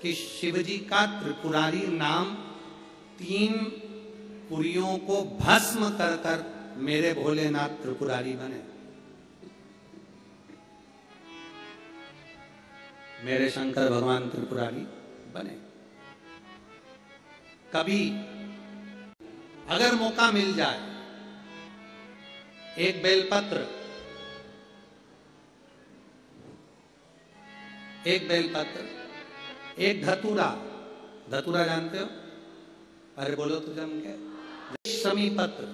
कि शिवजी का त्रिपुरारी नाम 3 पुरियों को भस्म कर कर मेरे भोलेनाथ त्रिपुरारी बने, मेरे शंकर भगवान त्रिपुरारी बने। कभी अगर मौका मिल जाए, एक बेलपत्र, एक धतूरा, धतूरा जानते हो? अरे बोलो तो जम के। शमी पत्र,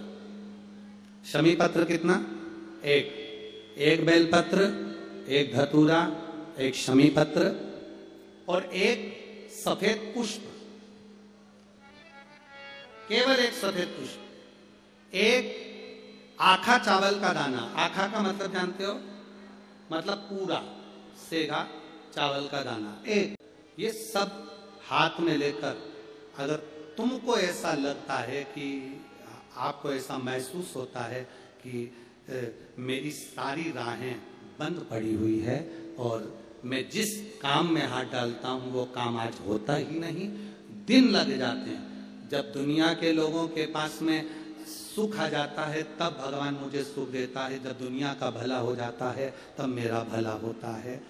शमी पत्र कितना? एक बेलपत्र, एक धतूरा, एक शमी पत्र और एक सफेद पुष्प, केवल एक सफेद पुष्प, एक आखा चावल का दाना। आखा का मतलब जानते हो? मतलब पूरा सेगा चावल का दाना, एक। ये सब हाथ में लेकर, अगर तुमको ऐसा लगता है कि आपको ऐसा महसूस होता है कि मेरी सारी राहें बंद पड़ी हुई है और मैं जिस काम में हाथ डालता हूं वो काम आज होता ही नहीं, दिन लग जाते हैं। जब दुनिया के लोगों के पास में सुख आ जाता है तब भगवान मुझे सुख देता है, जब दुनिया का भला हो जाता है तब मेरा भला होता है।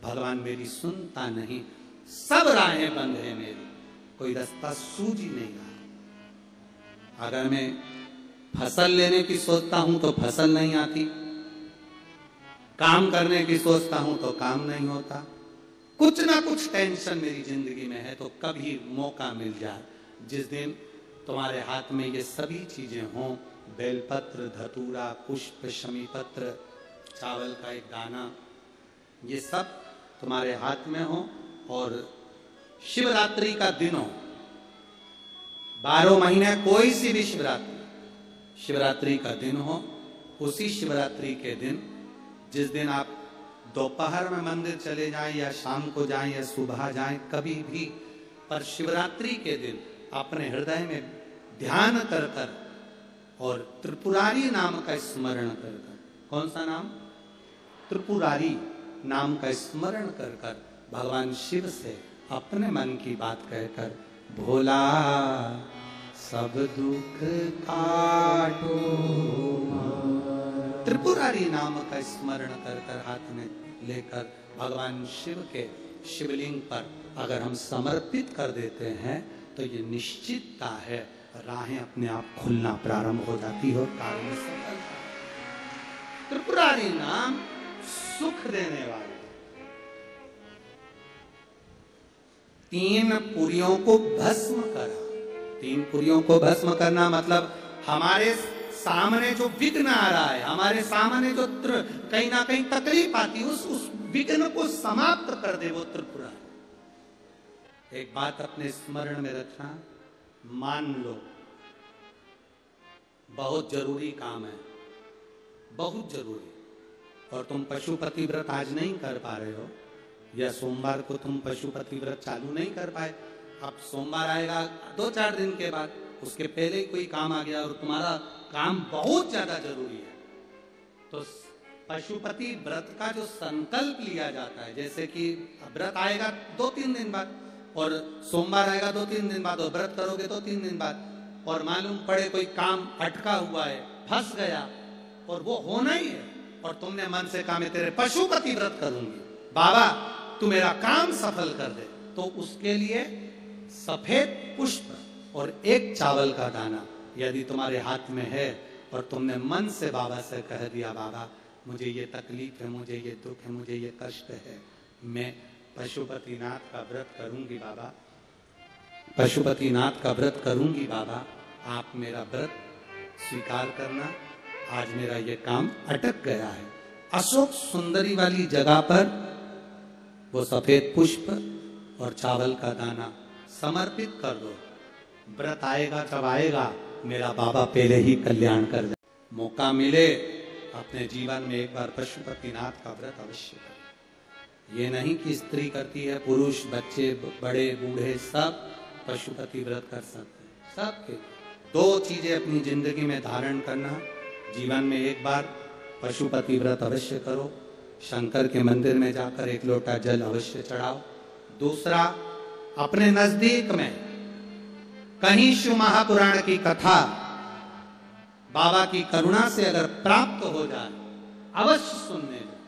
भगवान मेरी सुनता नहीं, सब राहें बंद है मेरी, कोई रास्ता सूझ ही नहीं रहा। अगर मैं फसल लेने की सोचता हूं तो फसल नहीं आती, काम करने की सोचता हूं तो काम नहीं होता, कुछ ना कुछ टेंशन मेरी जिंदगी में है। तो कभी मौका मिल जाए, जिस दिन तुम्हारे हाथ में ये सभी चीजें हों, बेलपत्र, धतूरा, पुष्प, शमी पत्र, चावल का एक दाना, ये सब तुम्हारे हाथ में हो और शिवरात्रि का दिन हो, 12 महीने कोई सी भी शिवरात्रि का दिन हो, उसी शिवरात्रि के दिन, जिस दिन आप दोपहर में मंदिर चले जाएं या शाम को जाएं या सुबह जाएं, कभी भी, पर शिवरात्रि के दिन अपने हृदय में ध्यान कर कर और त्रिपुरारी नाम का स्मरण कर कर, कौन सा नाम? त्रिपुरारी नाम का स्मरण कर कर भगवान शिव से अपने मन की बात कहकर, भोला सब दुख काटो, त्रिपुरारी नाम का स्मरण कर कर हाथ में लेकर भगवान शिव के शिवलिंग पर अगर हम समर्पित कर देते हैं तो ये निश्चितता है राहें अपने आप खुलना प्रारंभ हो जाती हो, कार्य सफलता। त्रिपुरारी नाम सुख देने वाला। 3 पुरियों को भस्म करा। 3 पुरियों को भस्म करना मतलब हमारे सामने जो विघ्न आ रहा है, हमारे सामने जो कहीं ना कहीं तकलीफ आती है, उस विघ्न को समाप्त कर दे वो त्रिपुरा। एक बात अपने स्मरण में रखना, मान लो बहुत जरूरी काम है, बहुत जरूरी, और तुम पशुपति व्रत आज नहीं कर पा रहे हो, या सोमवार को तुम पशुपति व्रत चालू नहीं कर पाए, अब सोमवार आएगा 2-4 दिन के बाद, उसके पहले ही कोई काम आ गया और तुम्हारा काम बहुत ज्यादा जरूरी है, तो पशुपति व्रत का जो संकल्प लिया जाता है, जैसे कि व्रत आएगा 2-3 दिन बाद और सोमवार आएगा 2-3 दिन बाद और व्रत करोगे 2-3 दिन बाद, और मालूम पड़े कोई काम अटका हुआ है, फंस गया और वो होना ही है, और तुमने मन से कहा मैं तेरे पशुपति व्रत करूंगी, बाबा तू मेरा काम सफल कर दे, तो उसके लिए सफेद पुष्प और एक चावल का दाना यदि तुम्हारे हाथ में है और तुमने मन से बाबा से कह दिया, बाबा मुझे ये तकलीफ है, मुझे ये दुख है, मुझे ये कष्ट है, मैं पशुपतिनाथ का व्रत करूंगी बाबा, पशुपतिनाथ का व्रत करूंगी बाबा, आप मेरा व्रत स्वीकार करना, आज मेरा ये काम अटक गया है। अशोक सुंदरी वाली जगह पर वो सफेद पुष्प और चावल का दाना समर्पित कर दो, व्रत आएगा जब आएगा, मेरा बाबा पहले ही कल्याण कर दे। मौका मिले अपने जीवन में एक बार पशुपतिनाथ का व्रत अवश्य करें। ये नहीं कि स्त्री करती है, पुरुष, बच्चे, बड़े, बूढ़े सब पशुपति व्रत कर सकते हैं। सबके 2 चीजें अपनी जिंदगी में धारण करना, जीवन में एक बार पशुपति व्रत अवश्य करो, शंकर के मंदिर में जाकर 1 लोटा जल अवश्य चढ़ाओ, दूसरा अपने नजदीक में कहीं शिव महापुराण की कथा बाबा की करुणा से अगर प्राप्त हो जाए, अवश्य सुनने जाए।